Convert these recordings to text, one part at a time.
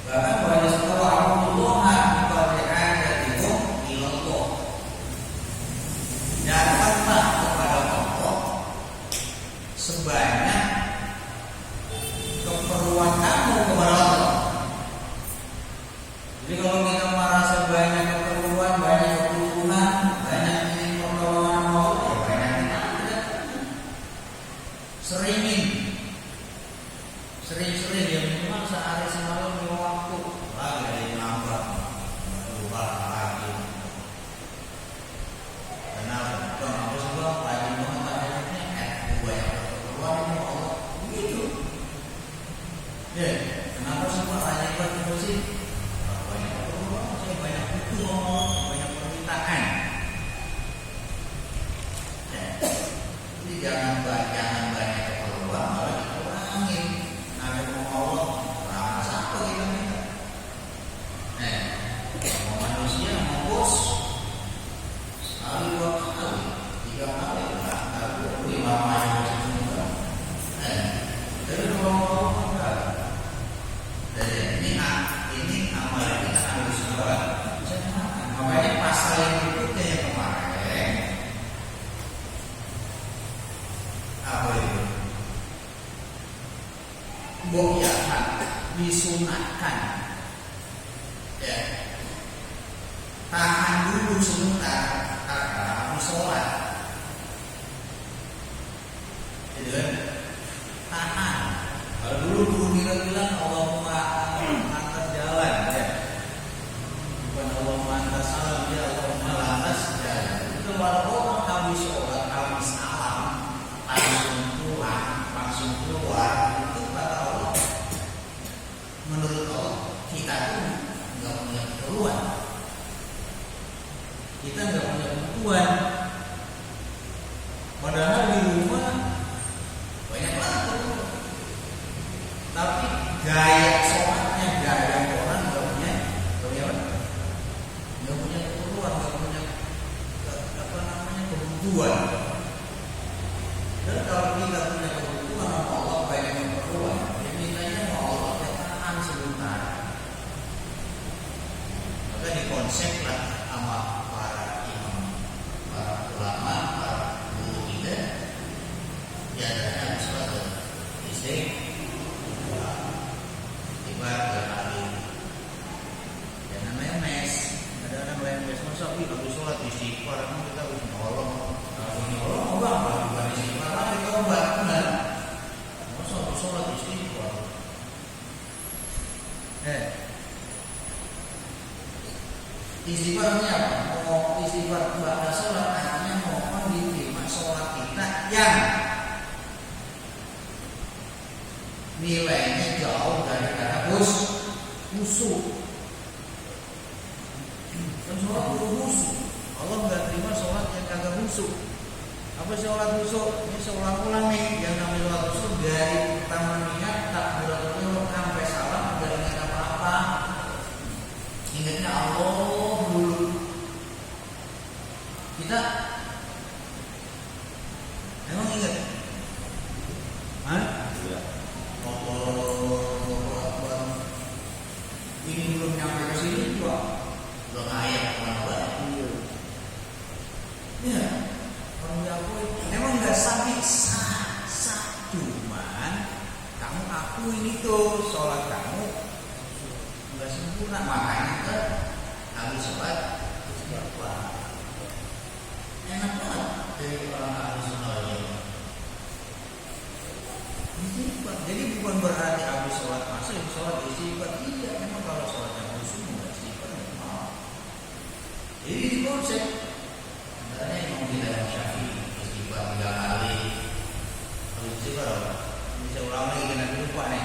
Bahkan banyak sekali Abdullah kepercayaan itu ilallah. Datanglah kepada Allah sebanyak keperluan kamu kepada Allah. Jadi kalau kita merasa banyak keperluan, banyak kebutuhan, banyak ingin pertolongan Allah, ya banyak kita tidak. Sering-sering ya minimal sehari semalam 5 waktu lagi ada yang nambah berubah lagi. Kenapa? Bang, aku sebab lagi banget banyaknya banyak keperluan ini Allah begitu. Ya, kenapa semua banyak banget sih? Banyak keperluan, saya banyak butuh Allah, banyak permintaan. Ya, jadi jangan banyak keperluan, malah dikurangin. Allah lama satu kita minta. Mau manusia mau bos sekali 2 kali 3 kali enggak 5 kali juga. Jadi kalau mau enggak. Jadi ini amal kita harus buat. Makanya pasal yang berikutnya yang kemarin apa itu? Boyahan disunatkan, ya. Tahan dulu sebentar karena harus sholat. Jadi kan tahan. Kalau dulu bilang Allahumma antas jalan, ya. Bukan Allahumma antas salam, ya Allahumma lantas jalan. Itu kalau orang habis sholat, habis salam, langsung pulang, langsung keluar. Menurut Allah kita tuh nggak punya keperluan, kita nggak punya kebutuhan. Padahal di rumah banyak banget kebutuhan, tapi gaya sholatnya gaya orang nggak punya keperluan, nggak punya kebutuhan. Dan kalau kita punya kebutuhan sama Allah banyak keperluan, mintanya mau Allah sebentar. Maka dikonseplah sama para imam, para ulama, para guru kita. Ya ada suatu istri, ibarat berkali. Dan namanya mes. Ada orang lain mes masa habis sholat istighfar, kita harus nolong. Kalau ini nolong bang, bukan istighfar, tapi tobat benar. Masa habis sholat istighfar. Istighfarnya apa? Mau istighfar pada sholat artinya mohon diterima sholat kita yang nilainya jauh daripada khusyuk. Kan sholat khusyuk. Allah nggak terima sholat yang kagak khusyuk. Apa sholat khusyuk? Ini seulang-ulang nih yang namanya sholat khusyuk dari pertama niat takbiratul ihram sampai salam nggak ingat apa-apa. Ingatnya Allah dulu. Kita emang ingat? Hah? Iya. Ini belum nyampe ke sini juga. Belum ayat kemana-mana. Iya. Emang nggak sampai cuman kamu akuin itu sholat kamu nggak sempurna, makanya kan habis sholat istighfar. Enak banget dari orang ahli sunnah ini. Jadi bukan berarti habis sholat masa habis sholat istighfar. Iya, memang kalau sholatnya khusyuk nggak istighfar memang. Jadi di konsep sebenarnya Imam kita yang Syafi'i istighfar 3 kali. Kalau istighfar bisa ulang lagi kena lupa nih.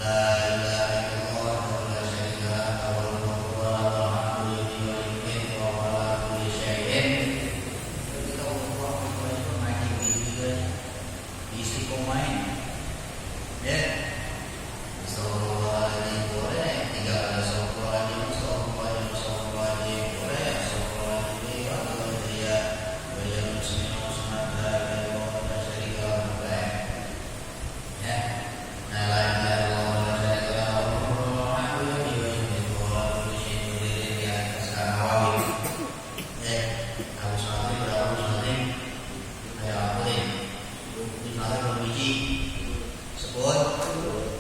La ilaha illallah wa la syarika lahu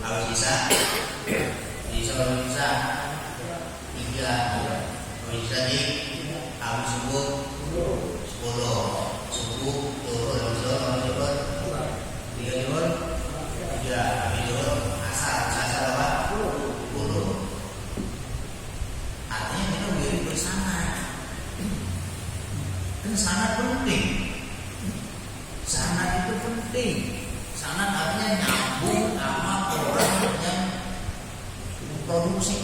Habis Isya tiga. Habis Isya di habis subuh 10. Subuh turun habis zuhur tiga zuhur tiga. Habis zuhur asar apa? 10. Artinya kita berdiri bersama. Kan sangat penting. Sanat itu penting. Sanat artinya nyambung sama orang yang produksi.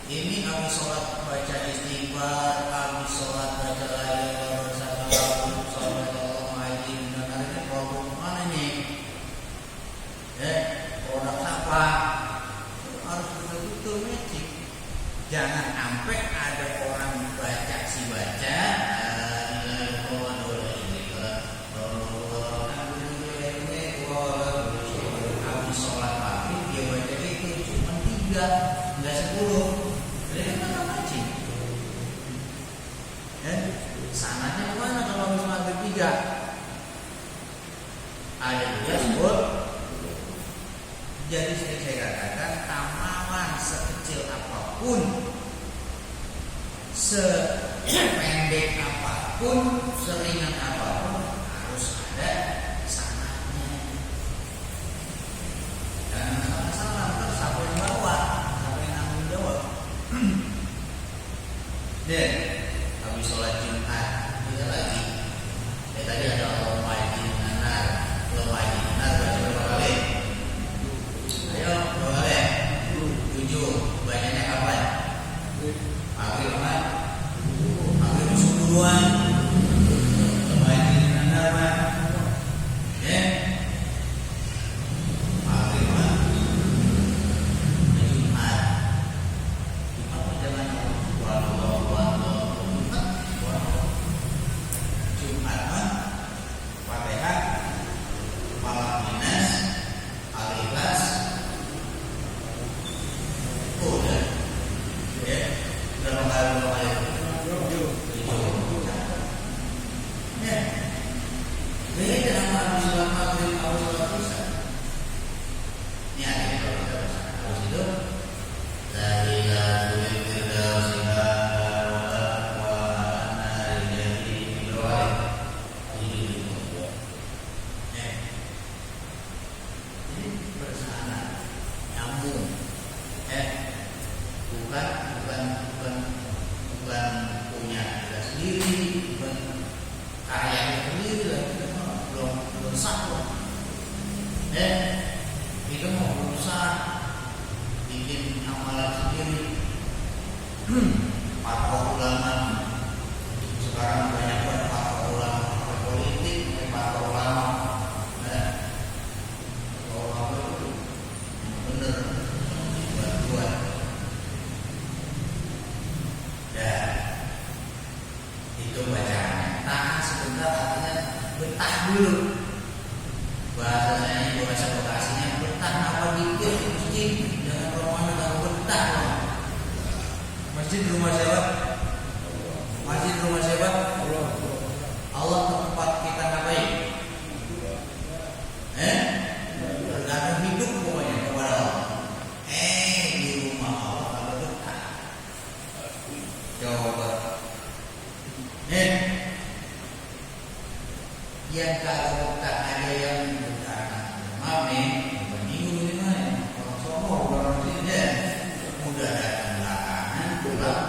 Ini kami sholat baca istighfar, kami sholat baca la ilaha illallah, sholat Allah majid. Dan ini produk mana nih? Produk apa? Harus betul-betul matching. Jangan sampai ada orang baca habis sholat maghrib dia baca itu cuma 3, nggak 10. Jadi kan nggak matching. Sanatnya kemana kalau habis maghrib 3? Ada juga sebut. Jadi seperti saya katakan, amalan sekecil apapun, sependek apapun, seringan apapun, harus ada sanatnya. Jangan salah-salah, terus siapa yang bawa, siapa yang tanggung jawab. Dan habis sholat Jumat, kita lagi. Tadi ada Allah majid benar, baca berapa kali? Ayo, berapa kali? 7. Bacanya kapan? Maghrib kan? Maghrib subuhan. Majid benar kan? Maghrib kan? Jumat. Jumat pun jangan Jumat kan? Fatihah, Falaq Nas, Al-Ikhlas. Udah. Berapa kali? Ini dalam habis sholat maghrib, habis sholat isya. Ini akhirnya kalau kita bersama. Habis itu dari Latul Firdausi wa nari bidawai. Ini bersama nyambung. Bukan punya kita sendiri, bukan karya kita sendiri lah. Kita belum sah loh. Kita mau berusaha bikin amalan sendiri. Para ulama sekarang banyak banget para ulama politik, para ulama. Kalau itu bener buat. Itu bacaannya. Tahan sebentar, artinya betah dulu. Bahasanya, bahasa lokasinya betah apa dikit di masjid. Jangan romannya kalau betah. Masjid rumah siapa? Masjid rumah siapa? Allah tempat kita ngapain? Bergantung hidup pokoknya kepada Allah. Di rumah Allah kalau betah. Coba. Yang kalau tak ada yang berkata, maaf nih, bingung gimana? Orang sombong, orang tidak mudah datang belakangan, pulang.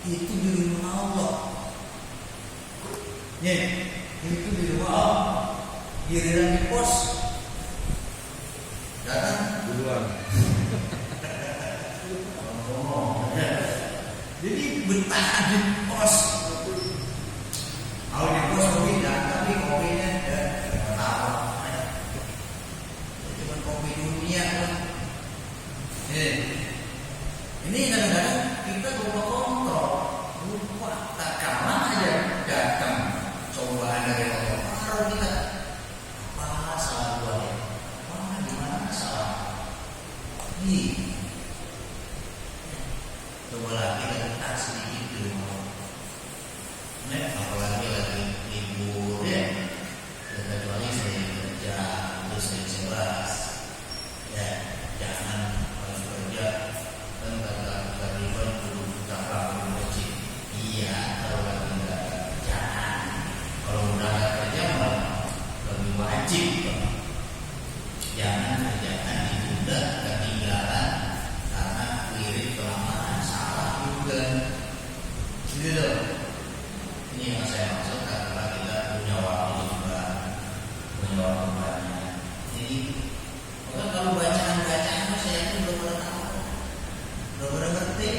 Itu di rumah Allah. Itu di rumah Allah. Giliran di pos, datang duluan. Jadi betah di pos. Kalau di pos kopi tapi kopinya tahu. Cuma kopi dunia kan. Ini kadang-kadang kita lupa kontrol, lupa tak kalah aja datang cobaan dari Allah. Baru kita apa salah gua ya? Gimana salah? Coba lagi kita sedikit dulu. wajib. Jangan kerjakan ditunda, ketinggalan karena wirid kelamaan, salah juga. Gitu loh. Ini yang saya maksud karena kita punya waktu juga, punya waktu banyak. Jadi, kalau bacaan saya itu belum pernah tahu, belum pernah ngerti.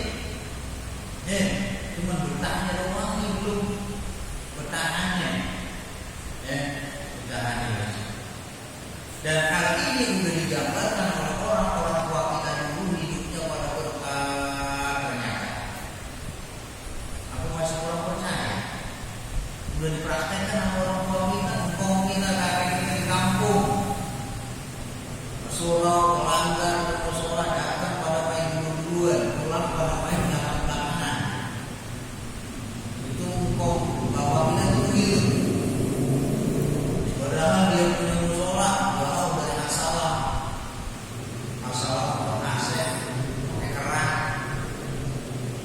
Cuma bertanya doang nih, belum bertahannya. Bertahannya. Dan hal ini sudah digambarkan oleh orang tua kita dulu, hidupnya pada berkah ternyata. Aku masih kurang percaya. Sudah dipraktekkan sama orang tua kita, engkau kita kakek kita di kampung. Surau, pelanggar, musola datang pada main duluan, pulang pada main belakang-belakangan. Itu engkau bapak kita itu begitu. Padahal dia punya musola jauh dari asalam. Asalam pakai aset, pakai keran,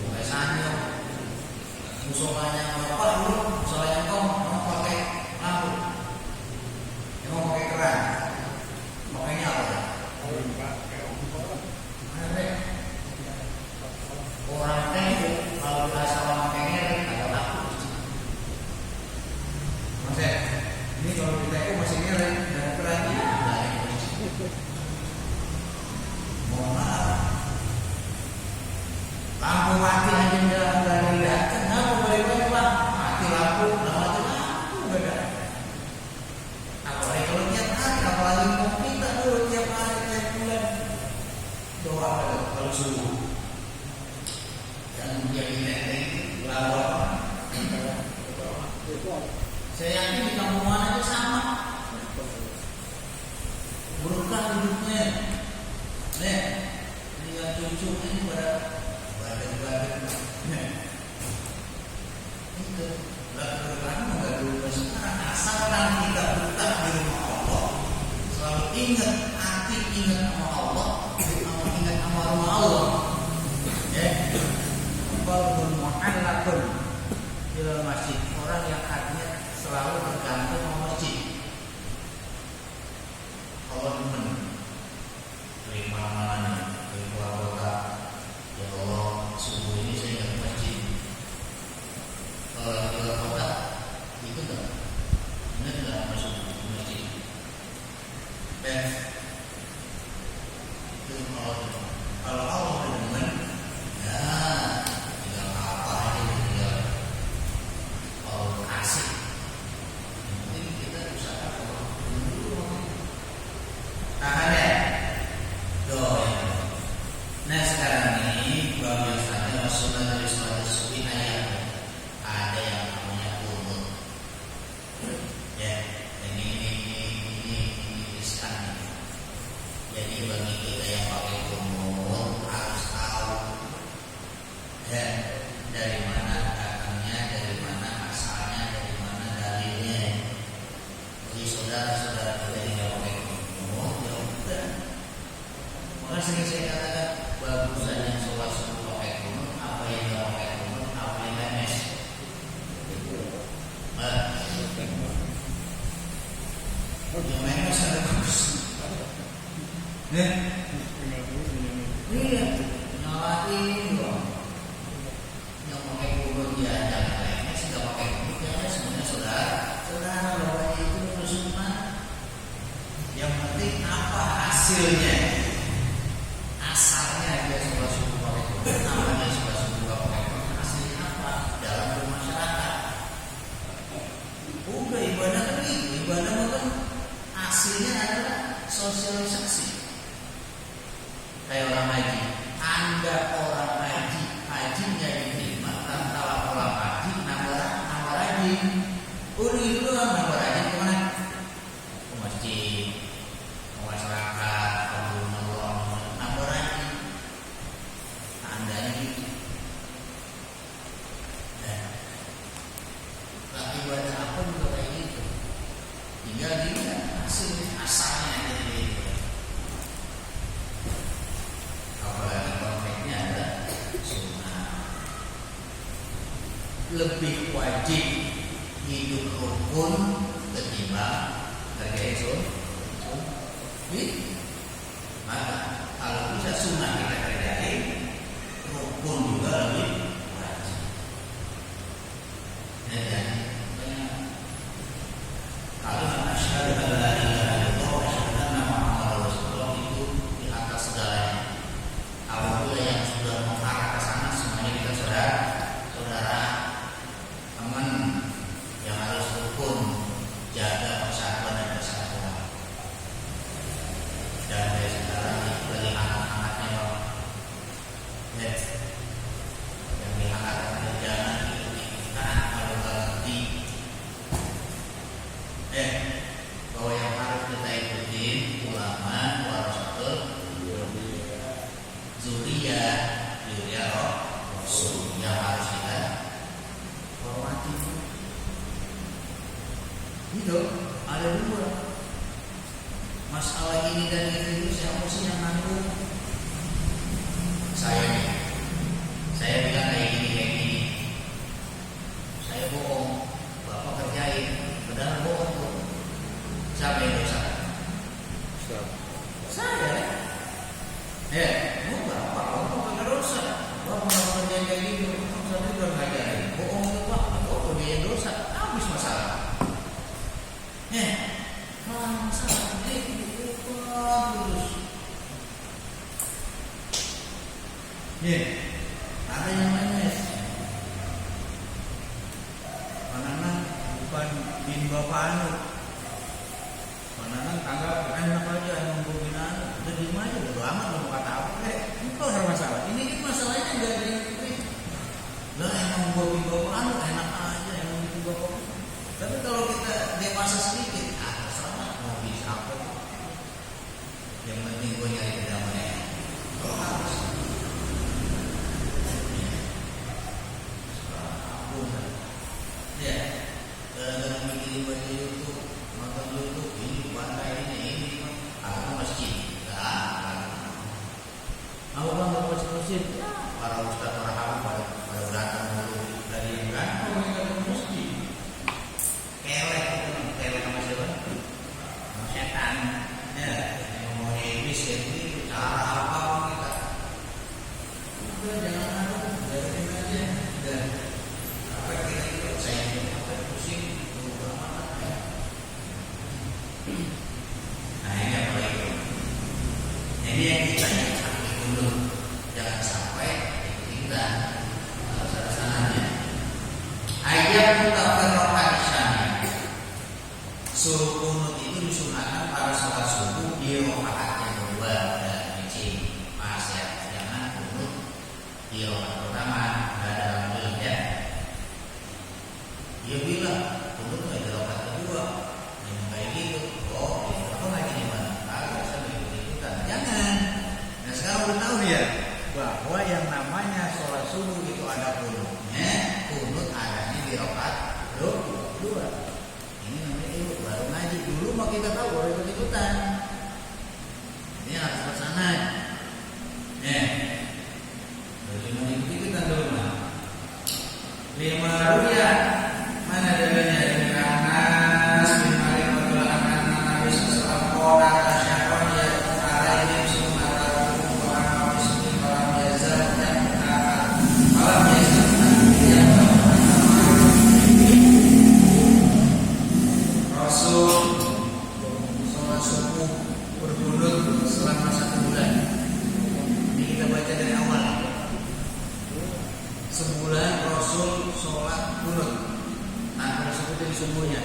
pakai sanyo. Musolanya bapak dulu, musolanya kau pakai lampu, emang pakai keran. Makanya apa? Orang tempo kalau bahasa orang pengen agak takut. Maksudnya, ini kalau kita itu masih nilai dan kerannya mohon maaf. Lampu mati aja nggak dilihat. Kenapa boleh pak? Mati lampu, mati lampu nggak ada. Apalagi kalau tiap hari, apalagi kita dulu tiap hari tiap bulan doa kalau subuh. Dan menjadi nenek lawan. Saya yakin di kampung mana aja sama. Berkah hidupnya. Lihat cucu ini pada badan-badan. Itu berkah nggak dulu sekarang. Asalkan kita berkah di rumah Allah, selalu ingat hati, ingat sama Allah, ingat sama rumah Allah. Qalbun mu'allaqun bil masjid, orang yang hatinya selalu tergantung sama masjid. Allah demen terima amalannya, terima berkah. Ya Allah, subuh ini saya ingat masjid. Kalau lagi keluar kota, itu enggak? Ingat enggak masuk masjid? Dan itu kalau Allah demen, ya tinggal apa aja tinggal kalau asik. Mungkin kita usaha dulu. Tahan ya. Nah sekarang ini bagi saja Rasulullah dari sholat subuh ayat ada yang namanya kunut. Ya, ini riskan. Jadi bagi kita yang pakai kunut harus tahu dari mana datangnya, dari mana asalnya, dari mana dalilnya. Bagi saudara-saudara kita yang tidak pakai kunut, ya udah. Maka sering saya katakan bagusan yang sholat subuh pakai kunut, apa yang tidak pakai kunut, apa yang lemes. Yang lemes ada bagus. Iya, nyalain dong. Yang pakai kunut ya jangan lemes, tidak pakai kunut ya semuanya saudara bahwa itu sunnah. Yang penting apa hasilnya? Asalnya dia sholat subuh pakai kunut, namanya sholat subuh pakai kunut, hasilnya apa dalam bermasyarakat? Udah ibadah kan itu, ibadah kan hasilnya adalah sosialisasi. Kayak orang haji, Anda orang haji, hajinya diterima tanpa pola haji, nama haji. Udah itu lah nama haji kemana? Ke masjid, ke masyarakat, ke rumah nama haji. Tandanya gitu. Tapi ibadah apa juga kayak gitu. Tinggal dilihat hasil asalnya dari itu. Apalagi konteksnya adalah sunnah. Lebih wajib hidup rukun ketimbang kerjain maka kalau bisa sunnah kita kerjain, rukun juga lebih wajib. Kalau asyhadu an la ilaha illallah wa asyhadu anna Muhammadar Rasulullah itu di atas segalanya. Apabila yang sudah mengarah ke sana semuanya kita saudara, teman yang harus rukun, jaga persatuan dan kesatuan. Dan dari sekarang dari anak-anaknya yang dihangatkan jangan ikuti-ikutan kalau nggak ngerti. Bahwa yang harus kita ikutin ulama, warasatul zuriyah Rasul yang harus kita hormati. Itu ada dua masalah ini dan itu siapa sih yang nanggung? Saya bilang kayak gini. Saya bohong, bapak kerjain, padahal bohong tuh. Siapa yang dosa? Saya. Bapak nggak dosa. Bapak nggak kerjain kayak gitu. Saya udah ngajarin, bohong tuh pak. Bapak dia yang dosa, habis masalah. Masalah terus. Ada yang lainnya. Mananang bukan bin bapak anu. Mananang tanggap enak aja emang gue bin anu. Udah diem aja, udah amat belum kata apa. Bukan ada masalah. Ini masalahnya nggak ada yang penting. Lah emang gue bin bapak anu enak aja emang bin bapak. Tapi kalau kita dewasa sedikit, terserah mau bisa apa. Yang penting gue nyari kedamaian. Kalau harus. Kadang-kadang bikin baca YouTube, nonton YouTube, ini pantai ini, apa masjid? Apa bang mau masjid? Para ustaz, para habib pada datang dulu dari yang kan? Mereka ke masjid. Kelek sama siapa? Sama setan. Yang mau iblis itu cara apa kita? Udah jangan ada, biarin aja. Dan apa kita ikut saya pusing. Nah ini apa itu? Ini yang kita sampai dulu, jangan sampai kita sananya. Ayat mutafirrohan syami. Suruh kunut itu disunahkan pada sholat subuh di rakaat yang kedua dan izin. Mas ya, jangan kunut di rakaat pertama. Nggak ada alhamdulillah ya. Dia bilang kunut nggak di rakaat kedua. Yang kayak gitu. Apa lagi di mana? Agak sampai ikut-ikutan. Jangan. Nah sekarang udah tahu dia bahwa yang namanya sholat subuh itu ada kunutnya. Kunut adanya di rakaat kedua. Ini namanya ilmu baru ngaji. Dulu mah kita tahu baru ikut-ikutan. Ini harus bersana. Dari mana ikut-ikutan dulu mah? 5 rupiah. Mana dalilnya? Sungguhnya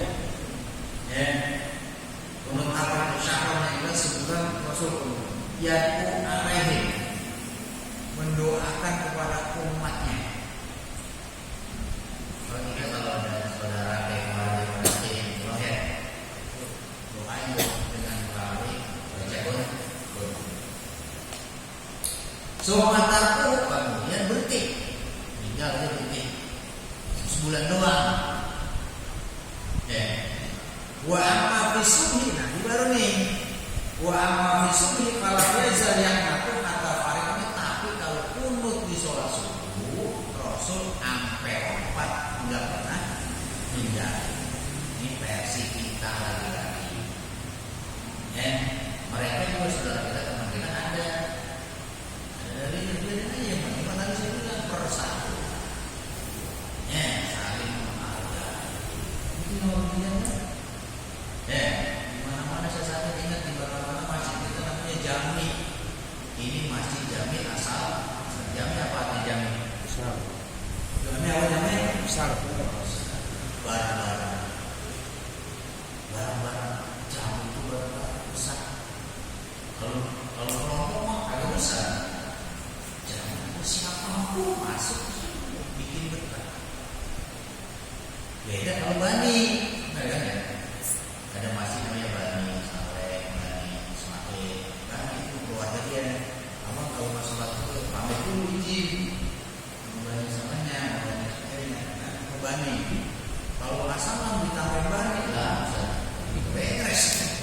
kunut apa syahrul itu sebulan Rasul yaitu alaihim mendoakan kepada umatnya. Kalau ada saudara kayak kemarin doain dengan melalui baca Quran. Somatarku kemudian berhenti, tinggal dia berhenti sebulan doang. Wa amma fi subhi, nah ini baru nih. Wa amma fi subhi kalau yazal yang ngatur kata Farid ini, tapi kalau kunut di sholat subuh Rasul sampai wafat nggak pernah pindah. Ini versi kita lagi-lagi. juga saudara kita teman kita ada dari dia aja yang penting tadi saya bilang persatu, ya saling menghargai. Mungkin orang bilang ya di mana-mana saya sampai ingat di mana-mana masjid kita namanya Jami. Ini masjid Jami asal Jami apa artinya Jami? Besar. Jami apa namanya? Besar. Barang-barang Jami itu barang-barang besar. Kalau kelompok mah agak besar. Jangan siapapun masuk bikin betah. Beda kalau Bani, nah, kan ya? Ada masjid namanya Bani, Saleh, Bani, Ismail, Bani itu keluarga dia. Abang kalau masalah itu pamit dulu izin. Bani samanya, Bani sebagainya, nah, Bani. Kalau asal ditambah Bani lah, itu beres.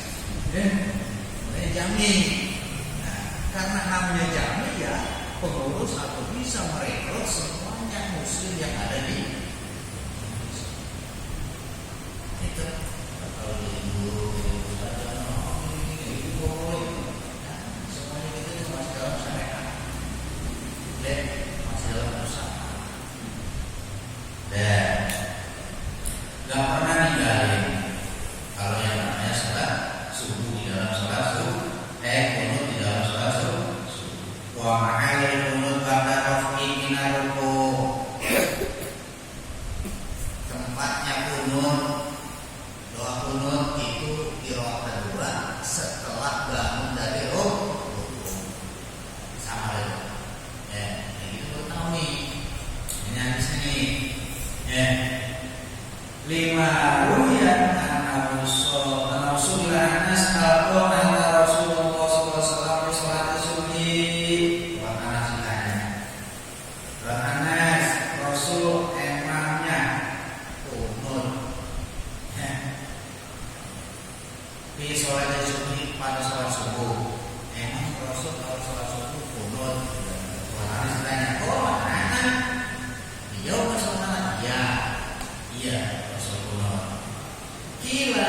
Mulai jamin. Nah, karena namanya jamin ya, pengurus atau bisa merekrut semuanya muslim yang ada di itu. Kalau jadi guru, itu boleh. Nah, semuanya itu masih dalam syariat. Dan masih dalam usaha. Dan gak pernah ninggalin kalau yang namanya sholat subuh di dalam sholat subuh, kunut di dalam sholat subuh. Wa ma'al kunut ba'da raf'i minar ruku'. Tempatnya kunut, doa kunut itu qiraat kedua setelah bangun dari ruku'. Sama itu. Ya, yang itu perlu tahu nih. Ini hadisnya nih. Ya. 5 ru'yan anna Rasulullah Anas anna Rasulullah sallallahu alaihi wasallam salat subuh wa Anas ditanya. Anas Rasul emangnya kunut. Di salat subuh pada salat subuh. Emang Rasul kalau salat subuh kunut. Anas ditanya, "Oh, mana?" Dijawab Rasulullah, "Ya." Iya. Kila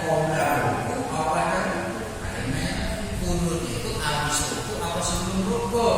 qobla ruku apa ada ruku? Adanya kunut itu habis ruku apa sebelum ruku?